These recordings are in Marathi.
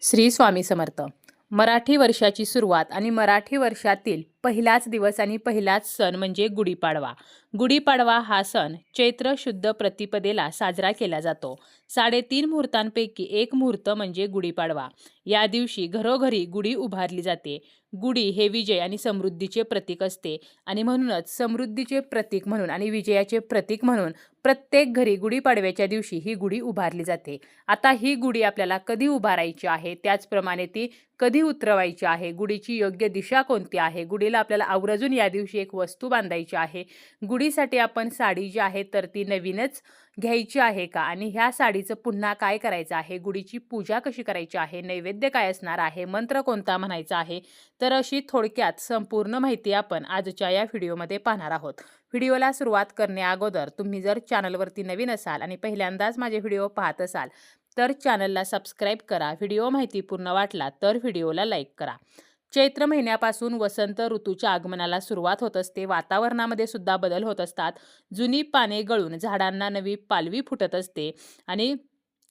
श्री स्वामी समर्थ. मराठी वर्षाची सुरुवात आणि मराठी वर्षातील पहिलाच दिवस आणि पहिलाच सण म्हणजे गुढीपाडवा. गुढीपाडवा हा सण चैत्र शुद्ध प्रतिपदेला साजरा केला जातो. 3.5 मुहूर्तांपैकी एक मुहूर्त म्हणजे गुढीपाडवा. या दिवशी घरोघरी गुढी उभारली जाते. गुढी हे विजय आणि समृद्धीचे प्रतीक असते आणि म्हणूनच समृद्धीचे प्रतीक म्हणून आणि विजयाचे प्रतीक म्हणून प्रत्येक घरी गुढीपाडव्याच्या दिवशी ही गुढी उभारली जाते. आता ही गुढी आपल्याला कधी उभारायची आहे, त्याचप्रमाणे ती कधी उतरवायची आहे, गुढीची योग्य दिशा कोणती आहे, गुढीला आपल्याला आवर्जून या दिवशी एक वस्तू बांधायची आहे, गुढीसाठी आपण साडी जी आहे तर ती नवीनच घ्यायची आहे का, आणि ह्या साडीचं पुन्हा काय करायचं आहे, गुढीची पूजा कशी करायची आहे, नैवेद्य काय असणार आहे, मंत्र कोणता म्हणायचा आहे, तर अशी थोडक्यात संपूर्ण माहिती आपण आजच्या या व्हिडिओमध्ये पाहणार आहोत. व्हिडिओला सुरुवात करण्याअगोदर तुम्ही जर चॅनलवरती नवीन असाल आणि पहिल्यांदाच माझे व्हिडिओ पाहत असाल तर चॅनलला सबस्क्राईब करा. व्हिडिओ माहितीपूर्ण वाटला तर व्हिडिओला लाईक करा. चैत्र महिन्यापासून वसंत ऋतूच्या आगमनाला सुरुवात होत असते. वातावरणामध्ये सुद्धा बदल होत असतात. जुनी पाने गळून झाडांना नवी पालवी फुटत असते आणि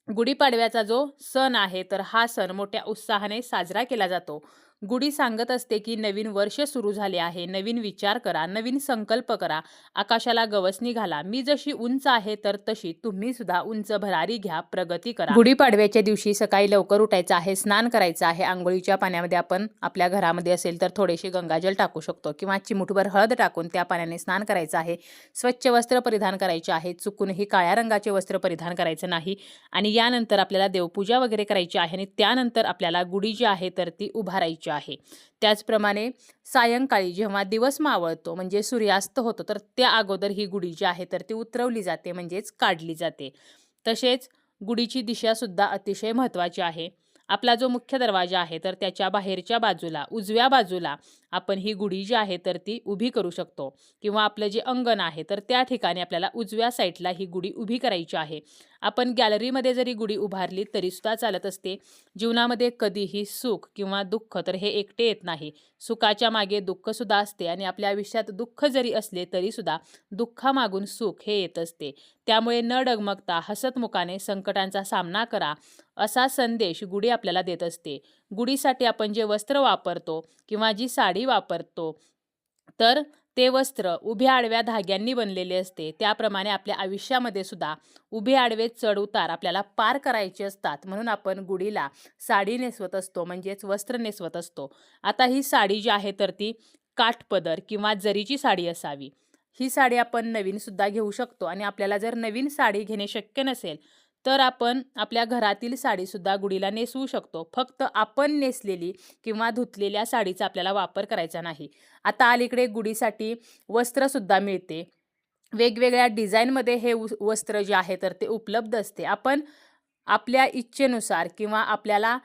गुढीपाडव्याचा जो सण आहे तर हा सण मोठ्या उत्साहाने साजरा केला जातो. गुढी सांगत असते की नवीन वर्ष सुरू झाले आहे, नवीन विचार करा, नवीन संकल्प करा, आकाशाला गवसणी घाला, मी जशी उंच आहे तर तशी तुम्ही सुद्धा उंच भरारी घ्या, प्रगती करा. गुढीपाडव्याच्या दिवशी सकाळी लवकर उठायचं आहे, स्नान करायचं आहे. आंघोळीच्या पाण्यामध्ये आपण आपल्या घरामध्ये असेल तर थोडेसे गंगाजल टाकू शकतो किंवा चिमूटभर हळद टाकून त्या पाण्याने स्नान करायचं आहे. स्वच्छ वस्त्र परिधान करायचे आहे, चुकूनही काळ्या रंगाचे वस्त्र परिधान करायचं नाही. आणि यानंतर आपल्याला देवपूजा वगैरे करायची आहे आणि त्यानंतर आपल्याला गुढी जी आहे तर ती उभारायची आहे. त्याचप्रमाणे सायंकाळी जेव्हा दिवस मावळतो म्हणजे सूर्यास्त होतो तर त्या अगोदर ही गुढी जी आहे तर ती उतरवली जाते, म्हणजेच काढली जाते. तसेच गुढीची दिशा सुद्धा अतिशय महत्त्वाची आहे. आपला जो मुख्य दरवाजा आहे तर त्याच्या बाहेरच्या बाजूला उजव्या बाजूला आपण ही गुढी जी आहे तर ती उभी करू शकतो किंवा आपलं जे अंगण आहे तर त्या ठिकाणी आपल्याला उजव्या साईडला ही गुढी उभी करायची आहे. आपण गॅलरीमध्ये जरी गुढी उभारली तरी सुद्धा चालत असते. जीवनामध्ये कधीही सुख किंवा दुःख तर हे एकटे येत नाही. सुखाच्या मागे दुःख सुद्धा असते आणि आपल्या आयुष्यात दुःख जरी असले तरी सुद्धा दुःखामागून सुख हे येत असते. त्यामुळे न डगमगता हसतमुखाने संकटांचा सामना करा, असा संदेश गुढी आपल्याला देत असते. गुढीसाठी आपण जे वस्त्र वापरतो किंवा जी साडी वापरतो तर ते वस्त्र उभ्या आडव्या धाग्यांनी बनलेले असते. त्याप्रमाणे आपल्या आयुष्यामध्ये सुद्धा उभे आडवे चढ उतार आपल्याला पार करायचे असतात, म्हणून आपण गुढीला साडी नेसवत असतो, म्हणजेच वस्त्र नेसवत असतो. आता ही साडी जी आहे तर ती काठपदर किंवा जरीची साडी असावी. ही साडी आपण नवीन सुद्धा घेऊ शकतो आणि आपल्याला जर नवीन साडी घेणे शक्य नसेल तर आपण आपल्या घरातील साडीसुद्धा गुढीला नेसवू शकतो. फक्त आपण नेसलेली किंवा धुतलेल्या साडीचा आपल्याला वापर करायचा नाही. आता अलीकडे गुढीसाठी वस्त्रसुद्धा मिळते. वेगवेगळ्या डिझाईनमध्ये हे वस्त्र जे आहे तर ते उपलब्ध असते. आपण आपल्या इच्छेनुसार किंवा आपल्याला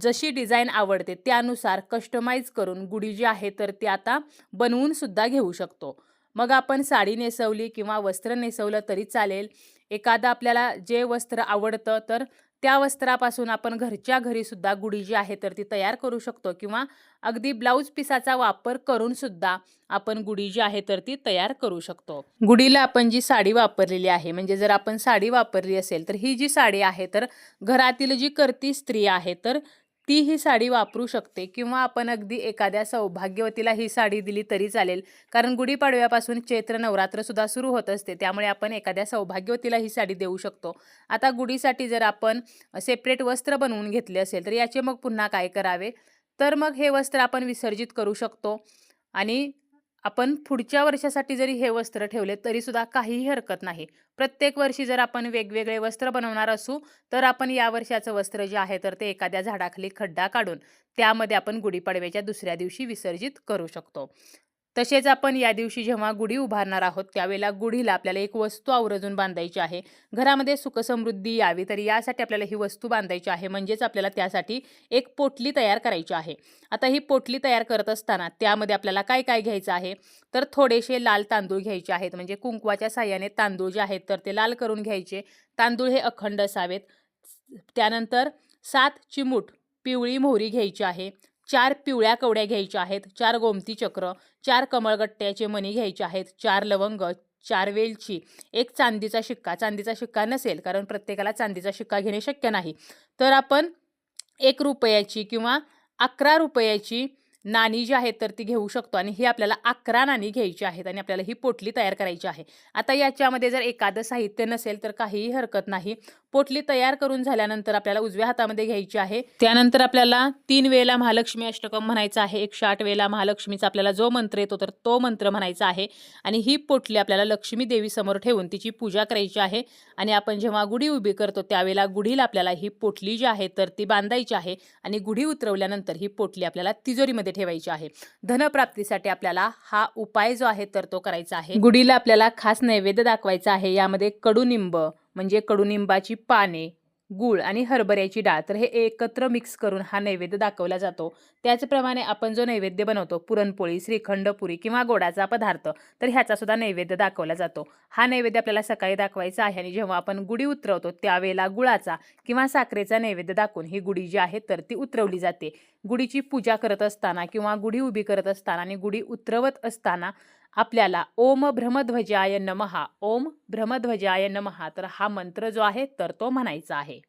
जशी डिझाईन आवडते त्यानुसार कस्टमाइज करून गुढी जी आहे तर ती आता बनवून सुद्धा घेऊ शकतो. मग आपण साडी नेसवली किंवा वस्त्र नेसवलं तरी चालेल. एखादं आपल्याला जे वस्त्र आवडतं तर त्या वस्त्रापासून आपण घरच्या घरी सुद्धा गुढी जी आहे तर ती तयार करू शकतो किंवा अगदी ब्लाऊज पिसाचा वापर करून सुद्धा आपण गुढी जी आहे तर ती तयार करू शकतो. गुढीला आपण जी साडी वापरलेली आहे, म्हणजे जर आपण साडी वापरली असेल तर ही जी साडी आहे तर घरातील जी करती स्त्री आहे तर ती ही साडी वापरू शकते किंवा आपण अगदी एखाद्या सौभाग्यवतीला ही साडी दिली तरी चालेल. कारण गुढीपाडव्यापासून चैत्र नवरात्र सुद्धा सुरू होत असते, त्यामुळे आपण एखाद्या सौभाग्यवतीला ही साडी देऊ शकतो. आता गुढीसाठी जर आपण सेपरेट वस्त्र बनवून घेतले असेल तर याचे मग पुन्हा काय करावे, तर मग हे वस्त्र आपण विसर्जित करू शकतो आणि आपण पुढच्या वर्षासाठी जरी हे वस्त्र ठेवले तरी सुद्धा काहीही हरकत नाही. प्रत्येक वर्षी जर आपण वेगवेगळे वस्त्र बनवणार असू तर आपण या वर्षाचं वस्त्र जे आहे तर ते एखाद्या झाडाखाली खड्डा काढून त्यामध्ये आपण गुढीपाडव्याच्या दुसऱ्या दिवशी विसर्जित करू शकतो. तसेच आपण या दिवशी जेव्हा गुढी उभारणार आहोत त्यावेळेला गुढीला आपल्याला एक वस्तू आवर्जून बांधायची आहे. घरामध्ये सुखसमृद्धी यावी तर यासाठी आपल्याला ही वस्तू बांधायची आहे, म्हणजेच आपल्याला त्यासाठी एक पोटली तयार करायची आहे. आता ही पोटली तयार करत असताना त्यामध्ये आपल्याला काय काय घ्यायचं आहे, तर थोडेसे लाल तांदूळ घ्यायचे आहेत, म्हणजे कुंकवाच्या साह्याने तांदूळ जे आहेत तर ते लाल करून घ्यायचे. तांदूळ हे अखंड असावेत. त्यानंतर 7 चिमूट पिवळी मोहरी घ्यायची आहे, 4 पिवळ्या कवड्या घ्यायच्या आहेत, 4 गोमती चक्र, 4 कमळगट्ट्याचे मणी घ्यायचे आहेत, 4 लवंग, 4 वेलची, 1 चांदीचा शिक्का. चांदीचा शिक्का नसेल कारण प्रत्येकाला चांदीचा शिक्का घेणे शक्य नाही तर आपण 1 रुपयाची किंवा 11 रुपयाची नाणी जी आहेत तर ती घेऊ शकतो आणि ही आपल्याला 11 नाणी घ्यायची आहेत आणि आपल्याला ही पोटली तयार करायची आहे. आता याच्यामध्ये जर एखादं साहित्य नसेल तर काहीही हरकत नाही. पोटली तयार करून झाल्यानंतर आपल्याला उजव्या हातामध्ये घ्यायची आहे. त्यानंतर आपल्याला 3 वेळेला महालक्ष्मी अष्टकम म्हणायचं आहे. 108 वेळेला महालक्ष्मीचा आपल्याला जो मंत्र येतो तर तो मंत्र म्हणायचा आहे आणि ही पोटली आपल्याला लक्ष्मी देवी समोर ठेवून तिची पूजा करायची आहे आणि आपण जेव्हा गुढी उभी करतो त्यावेळेला गुढीला आपल्याला ही पोटली जी आहे तर ती बांधायची आहे आणि गुढी उतरवल्यानंतर ही पोटली आपल्याला तिजोरीमध्ये ठेवायची आहे. धनप्राप्तीसाठी आपल्याला हा उपाय जो आहे तर तो करायचा आहे. गुढीला आपल्याला खास नैवेद्य दाखवायचा आहे. यामध्ये कडुनिंब म्हणजे कडुनिंबाची पाने, गूळ आणि हरभऱ्याची डाळ तर हे एकत्र मिक्स करून हा नैवेद्य दाखवला जातो. त्याचप्रमाणे आपण जो नैवेद्य बनवतो पुरणपोळी, श्रीखंड, पुरी किंवा गोडाचा पदार्थ तर ह्याचा सुद्धा नैवेद्य दाखवला जातो. हा नैवेद्य आपल्याला सकाळी दाखवायचा आहे आणि जेव्हा आपण गुढी उतरवतो त्यावेळेला गुळाचा किंवा साखरेचा नैवेद्य दाखवून ही गुढी जी आहे तर ती उतरवली जाते. गुढीची पूजा करत असताना किंवा गुढी उभी करत असताना आणि गुढी उतरवत असताना आपल्याला ओम ब्रह्मध्वजाय नमः, ओम ब्रह्मध्वजाय नमः तर हा मंत्र जो आहे तर तो म्हणायचा आहे.